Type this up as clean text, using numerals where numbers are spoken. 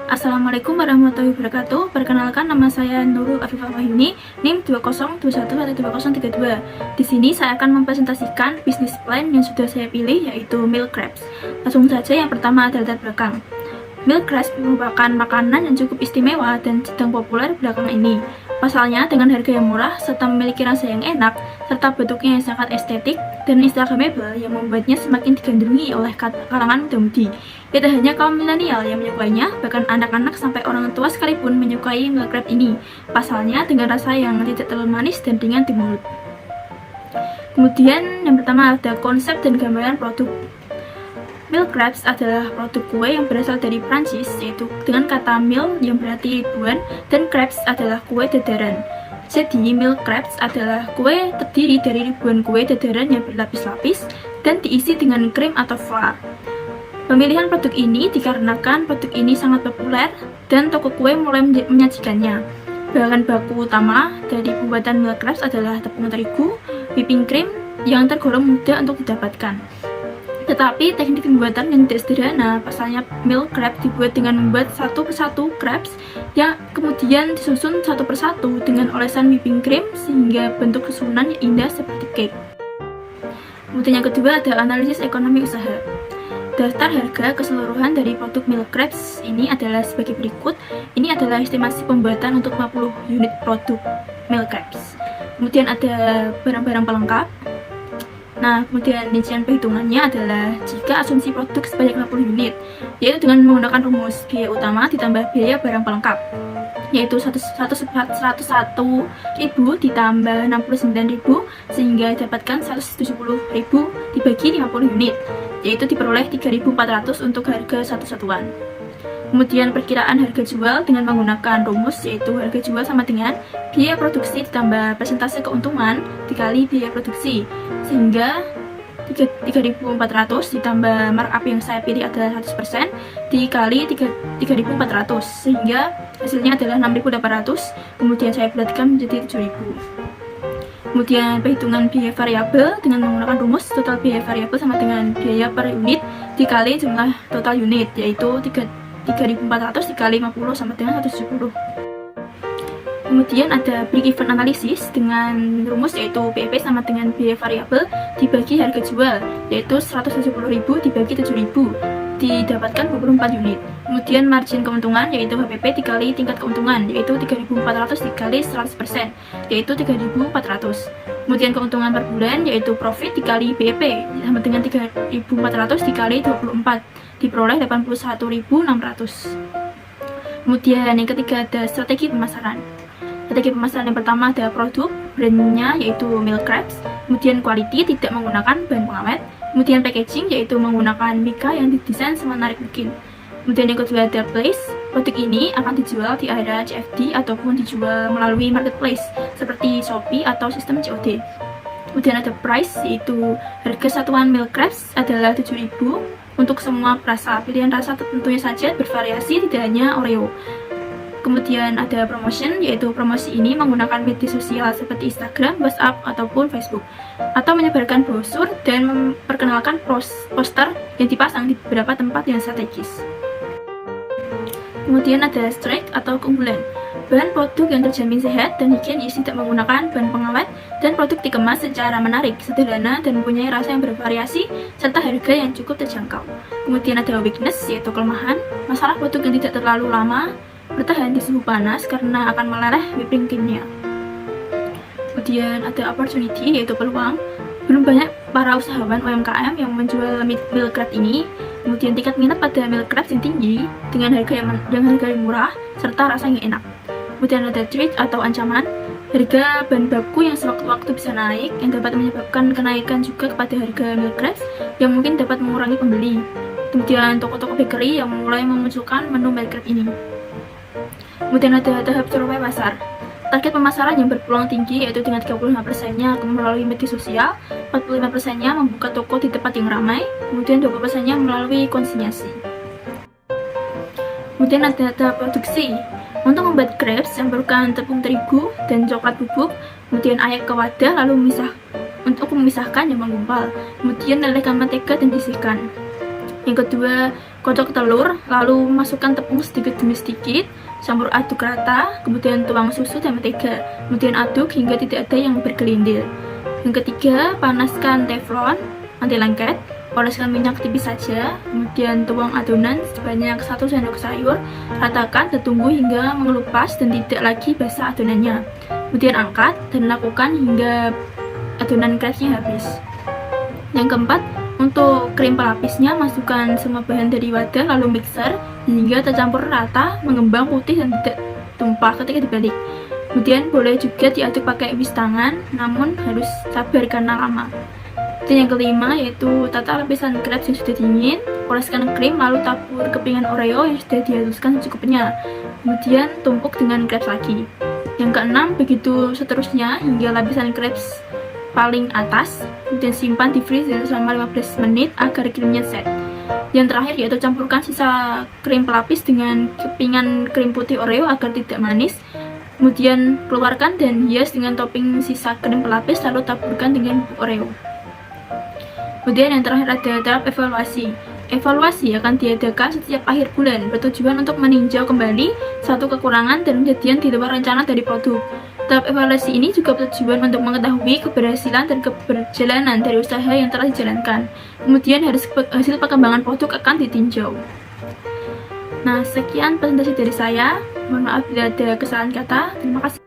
Assalamualaikum warahmatullahi wabarakatuh. Perkenalkan, nama saya Nurul Afifah Wahyuni, NIM 2021122032. Di sini saya akan mempresentasikan bisnis plan yang sudah saya pilih, yaitu Milk Crepes. Langsung saja, yang pertama adalah latar belakang. Milk Crepes merupakan makanan yang cukup istimewa dan sedang populer belakangan ini. Pasalnya, dengan harga yang murah serta memiliki rasa yang enak, serta bentuknya yang sangat estetik dan instagramable yang membuatnya semakin digandrungi oleh kalangan muda-mudi. Tidak hanya kaum milenial yang menyukainya, bahkan anak-anak sampai orang tua sekalipun menyukai milk crepe ini. Pasalnya dengan rasa yang tidak terlalu manis dan ringan di mulut. Kemudian yang pertama ada konsep dan gambaran produk. Milk Crepes adalah produk kue yang berasal dari Prancis, yaitu dengan kata mil yang berarti ribuan dan crepes adalah kue dadaran. Jadi, Milk Crepes adalah kue terdiri dari ribuan kue dadaran yang berlapis-lapis dan diisi dengan krim atau flan. Pemilihan produk ini dikarenakan produk ini sangat populer dan toko kue mulai menyajikannya. Bahan baku utama dari pembuatan Milk Crepes adalah tepung terigu, whipping cream yang tergolong mudah untuk didapatkan. Tetapi teknik pembuatan yang tidak sederhana, pasalnya Milk Crepes dibuat dengan membuat satu persatu crepes yang kemudian disusun satu persatu dengan olesan whipping cream sehingga bentuk susunan yang indah seperti cake. Kemudian yang kedua ada analisis ekonomi usaha. Daftar harga keseluruhan dari produk Milk Crepes ini adalah sebagai berikut. Ini adalah estimasi pembuatan untuk 50 unit produk Milk Crepes. Kemudian ada barang-barang pelengkap. Nah, kemudian rincian perhitungannya adalah jika asumsi produk sebanyak 50 unit, yaitu dengan menggunakan rumus biaya utama ditambah biaya barang pelengkap, yaitu 101.000 ditambah 69.000 sehingga dapatkan 170.000 dibagi 50 unit, yaitu diperoleh 3.400 untuk harga satu satuan. Kemudian perkiraan harga jual dengan menggunakan rumus, yaitu harga jual sama dengan biaya produksi ditambah persentase keuntungan dikali biaya produksi, sehingga 3.400 ditambah markup yang saya pilih adalah 100% dikali 3.400 sehingga hasilnya adalah 6.800, kemudian saya bulatkan menjadi 7.000. Kemudian perhitungan biaya variabel dengan menggunakan rumus total biaya variabel sama dengan biaya per unit dikali jumlah total unit, yaitu 3.400 dikali 50 sama dengan 170. Kemudian ada break-even analysis dengan rumus yaitu BEP sama dengan biaya variabel dibagi harga jual, yaitu 170.000 dibagi 7.000 didapatkan 24 unit. Kemudian margin keuntungan yaitu HPP dikali tingkat keuntungan, yaitu 3.400 dikali 100%, yaitu 3.400. Kemudian keuntungan per bulan yaitu profit dikali BEP sama dengan 3.400 dikali 24 diperoleh 81.600. Kemudian yang ketiga ada strategi pemasaran. Strategi pemasaran yang pertama ada produk, brandnya yaitu Milk Crepes, kemudian quality tidak menggunakan bahan pengawet, kemudian packaging yaitu menggunakan mika yang didesain semenarik mungkin. Kemudian yang kedua ada place, produk ini akan dijual di area CFD ataupun dijual melalui marketplace seperti Shopee atau sistem COD. Kemudian ada price, yaitu harga satuan Milk Crepes adalah 7.000 untuk semua rasa. Pilihan rasa tentunya saja bervariasi, tidak hanya Oreo. Kemudian ada promotion, yaitu promosi ini menggunakan media sosial seperti Instagram, WhatsApp, ataupun Facebook, atau menyebarkan brosur dan memperkenalkan poster yang dipasang di beberapa tempat yang strategis. Kemudian ada strength atau keunggulan. Bahan produk yang terjamin sehat dan higienis, tidak menggunakan bahan pengawet, dan produk dikemas secara menarik, sederhana, dan mempunyai rasa yang bervariasi, serta harga yang cukup terjangkau. Kemudian ada weakness, yaitu kelemahan. Masalah produk yang tidak terlalu lama bertahan di suhu panas karena akan meleleh whipping creamnya. Kemudian ada opportunity, yaitu peluang. Belum banyak para usahawan UMKM yang menjual Milk Crepes ini. Kemudian tingkat minat pada Milk Crepes yang tinggi dengan harga yang murah serta rasa yang enak. Kemudian ada threat atau ancaman, harga bahan baku yang sewaktu-waktu bisa naik yang dapat menyebabkan kenaikan juga kepada harga Milk Crepes yang mungkin dapat mengurangi pembeli. Kemudian toko-toko bakery yang mulai memunculkan menu Milk Crepes ini. Kemudian ada tahap survei pasar. Target pemasaran yang berpeluang tinggi yaitu dengan 35%-nya melalui media sosial, 45%-nya membuka toko di tempat yang ramai, kemudian 20%-nya melalui konsinyasi. Kemudian ada tahap produksi. Untuk membuat crepes yang memerlukan tepung terigu dan coklat bubuk, kemudian ayak ke wadah lalu memisahkan dan menggumpal, kemudian lelehkan mentega dan disisihkan. Yang kedua, Kocok telur, lalu masukkan tepung sedikit demi sedikit, campur aduk rata, kemudian tuang susu dan mentega. Kemudian aduk hingga tidak ada yang bergelindir. Yang ketiga, panaskan teflon anti lengket, oleskan minyak tipis saja, kemudian tuang adonan sebanyak 1 sendok sayur, ratakan dan tunggu hingga mengelupas dan tidak lagi basah adonannya. Kemudian angkat dan lakukan hingga adonan crepesnya habis. Yang keempat, untuk krim pelapisnya, masukkan semua bahan dari wadah lalu mixer hingga tercampur rata, mengembang putih dan tidak tumpah ketika dibalik. Kemudian boleh juga diaduk pakai whisk tangan, namun harus sabar karena lama. Dan yang kelima yaitu tata lapisan crepes yang sudah dingin, oleskan krim lalu tabur kepingan Oreo yang sudah dihaluskan secukupnya. Kemudian tumpuk dengan crepes lagi. Yang keenam, begitu seterusnya hingga lapisan crepes paling atas, kemudian simpan di freezer selama 15 menit agar krimnya set. Yang terakhir yaitu campurkan sisa krim pelapis dengan kepingan krim putih Oreo agar tidak manis. Kemudian keluarkan dan hias dengan topping sisa krim pelapis lalu taburkan dengan bubuk Oreo. Kemudian yang terakhir ada tahap evaluasi. Evaluasi akan diadakan setiap akhir bulan, bertujuan untuk meninjau kembali satu kekurangan dan kejadian di luar rencana dari produk. Tahap evaluasi ini juga bertujuan untuk mengetahui keberhasilan dan keberjalanan dari usaha yang telah dijalankan. Kemudian hasil perkembangan produk akan ditinjau. Nah, sekian presentasi dari saya. Mohon maaf bila ada kesalahan kata. Terima kasih.